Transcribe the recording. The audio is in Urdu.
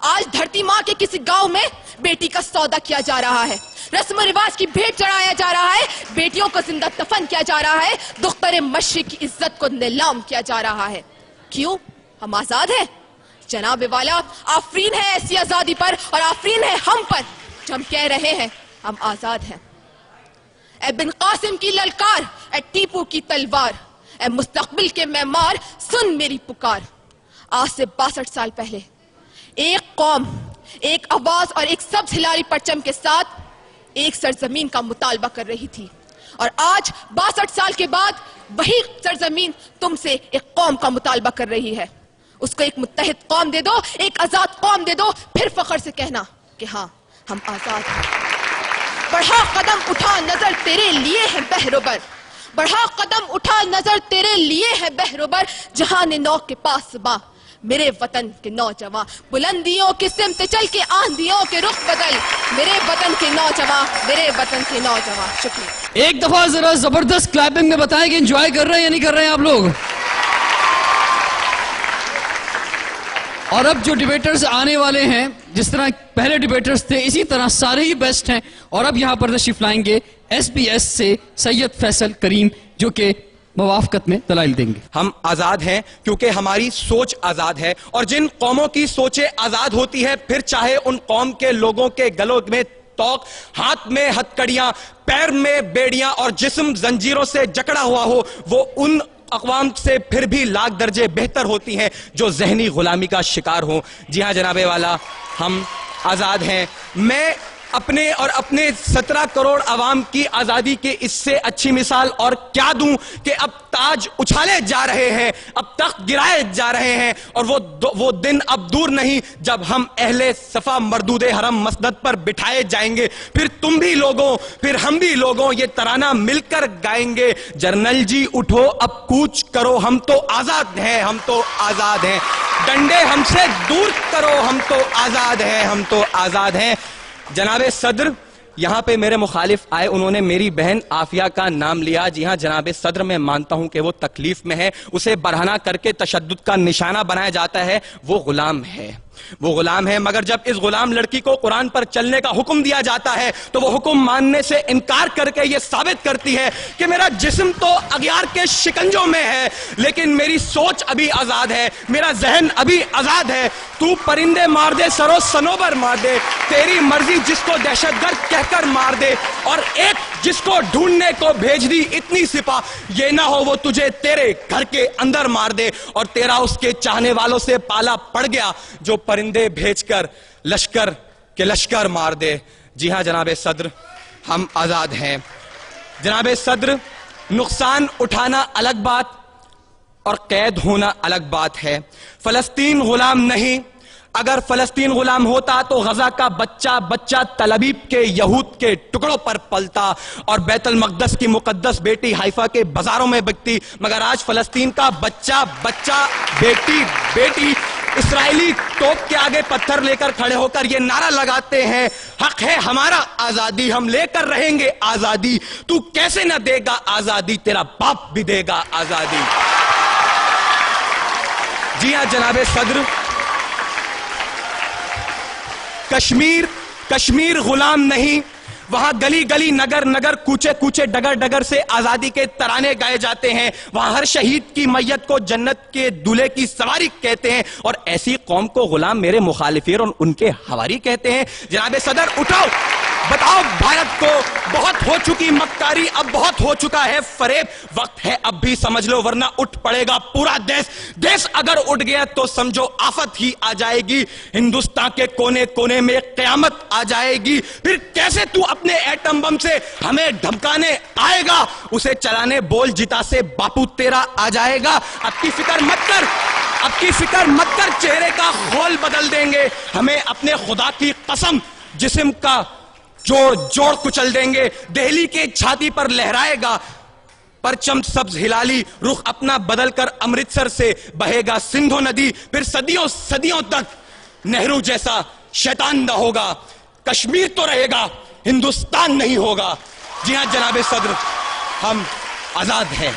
آج دھرتی ماں کے کسی گاؤں میں بیٹی کا سودا کیا جا رہا ہے, رسم و رواج کی بھیٹ چڑھایا جا رہا ہے, بیٹیوں کو زندہ دفن کیا جا رہا ہے, دختر مشرق کی عزت کو نیلام کیا جا رہا ہے. کیوں؟ ہم آزاد ہیں جناب والا. آفرین ہے ایسی آزادی پر اور آفرین ہے ہم پر جو ہم کہہ رہے ہیں ہم آزاد ہیں. اے بن قاسم کی للکار, اے ٹیپو کی تلوار, اے مستقبل کے معمار, سن میری پکار. آج سے 62 سال پہلے ایک قوم, ایک آواز اور ایک سبز ہلاری پرچم کے ساتھ ایک سرزمین کا مطالبہ کر رہی تھی, اور آج 62 سال کے بعد وہی سرزمین تم سے ایک قوم کا مطالبہ کر رہی ہے. اس کو ایک متحد قوم دے دو, ایک آزاد قوم دے دو, پھر فخر سے کہنا کہ ہاں ہم آزاد ہیں. بڑھا قدم اٹھا نظر تیرے لیے ہے بہروبر, بڑھا قدم اٹھا نظر تیرے لیے ہے بہروبر, جہان نو کے پاس باں میرے وطن کے نوجوان, بلندیوں کی سمت چل کے آندھیوں کے رخ بدل, میرے وطن کے نوجوان, میرے وطن کے نوجوان. شکریہ. ایک دفعہ ذرا زبردست کلیپنگ میں بتائیں کہ انجوائے کر رہے ہیں یا نہیں کر رہے ہیں آپ لوگ. اور اب جو ڈیبیٹرز آنے والے ہیں, جس طرح پہلے ڈیبیٹرز تھے اسی طرح سارے ہی بیسٹ ہیں, اور اب یہاں پر تشریف لائیں گے ایس بی ایس سے سید فیصل کریم, جو کہ موافقت میں دلائل دیں گے. ہم آزاد ہیں کیونکہ ہماری سوچ آزاد ہے, اور جن قوموں کی سوچیں آزاد ہوتی ہے, پھر چاہے ان قوم کے لوگوں کے گلوں میں توق, ہاتھ میں ہتکڑیاں, پیر میں بیڑیاں اور جسم زنجیروں سے جکڑا ہوا ہو, وہ ان اقوام سے پھر بھی لاکھ درجے بہتر ہوتی ہیں جو ذہنی غلامی کا شکار ہوں. جی ہاں جناب والا, ہم آزاد ہیں. میں اپنے اور اپنے 17 کروڑ عوام کی آزادی کے اس سے اچھی مثال اور کیا دوں کہ اب تاج اچھالے جا رہے ہیں, اب تخت گرائے جا رہے ہیں, اور وہ دن اب دور نہیں جب ہم اہل صفا مردود حرم مسند پر بٹھائے جائیں گے. پھر تم بھی لوگوں, پھر ہم بھی لوگوں یہ ترانہ مل کر گائیں گے, جرنل جی اٹھو اب کوچ کرو, ہم تو آزاد ہیں, ہم تو آزاد ہیں, ڈنڈے ہم سے دور کرو, ہم تو آزاد ہیں, ہم تو آزاد ہیں. جناب صدر یہاں پہ میرے مخالف آئے, انہوں نے میری بہن عافیہ کا نام لیا. جی ہاں جناب صدر, میں مانتا ہوں کہ وہ تکلیف میں ہے, اسے برہنہ کر کے تشدد کا نشانہ بنایا جاتا ہے. وہ غلام ہے, وہ غلام ہے, مگر جب اس غلام لڑکی کو قرآن پر چلنے کا حکم دیا جاتا ہے تو وہ حکم ماننے سے انکار کر کے یہ ثابت کرتی ہے کہ میرا جسم تو اغیار کے شکنجوں میں ہے, لیکن میری سوچ ابھی آزاد ہے, میرا ذہن ابھی آزاد ہے. تو پرندے مار دے, سرو سنوبر مار دے, تیری مرضی, جس کو دہشت گرد کہہ کر مار دے, اور ایک جس کو ڈھونڈنے کو بھیج دی اتنی سپاہ, یہ نہ ہو وہ تجھے تیرے گھر کے اندر مار دے, اور تیرا اس کے چاہنے والوں سے پالا پڑ گیا جو پرندے بھیج کر لشکر کے لشکر مار دے. جی ہاں جناب صدر, ہم آزاد ہیں. جناب صدر, نقصان اٹھانا الگ بات اور قید ہونا الگ بات ہے. فلسطین غلام نہیں, اگر فلسطین غلام ہوتا تو غزہ کا بچہ بچہ تل ابیب کے یہود کے ٹکڑوں پر پلتا اور بیت المقدس کی مقدس بیٹی حیفا کے بازاروں میں بکتی, مگر آج فلسطین کا بچہ بچہ بیٹی بیٹی اسرائیلی توپ کے آگے پتھر لے کر کھڑے ہو کر یہ نعرہ لگاتے ہیں, حق ہے ہمارا آزادی, ہم لے کر رہیں گے آزادی, تو کیسے نہ دے گا آزادی, تیرا باپ بھی دے گا آزادی. جی ہاں جناب صدر, کشمیر غلام نہیں, وہاں گلی گلی نگر نگر کوچے کوچے ڈگر ڈگر سے آزادی کے ترانے گائے جاتے ہیں, وہاں ہر شہید کی میت کو جنت کے دولے کی سواری کہتے ہیں, اور ایسی قوم کو غلام میرے مخالفین اور ان کے ہواری کہتے ہیں. جناب صدر اٹھو, بتاؤ بھارت کو, بہت ہو چکی مکاری, اب بہت ہو چکا ہے فریب, وقت ہے اب بھی سمجھ لو ورنہ اٹھ پڑے گا پورا دیش اگر اٹھ گیا تو سمجھو آفت ہی آ جائے گی, ہندوستان کے کونے کونے میں قیامت آ جائے گی. پھر کیسے تو اپنے ایٹم بم سے ہمیں دھمکانے آئے گا, اسے چلانے بول جتا سے باپو تیرا آ جائے گا. اب کی فکر مت کر, اب کی فکر مت کر, چہرے کا خول بدل دیں گے, ہمیں اپنے خدا کی قسم جسم کا جوڑ کچل دیں گے. دہلی کے چھاتی پر لہرائے گا پرچم سبز ہلالی, رخ اپنا بدل کر امرتسر سے بہے گا سندھو ندی, پھر صدیوں صدیوں تک نہرو جیسا شیطان نہ ہوگا. کشمیر تو رہے گا, ہندوستان نہیں ہوگا. جی ہاں جناب صدر, ہم آزاد ہیں.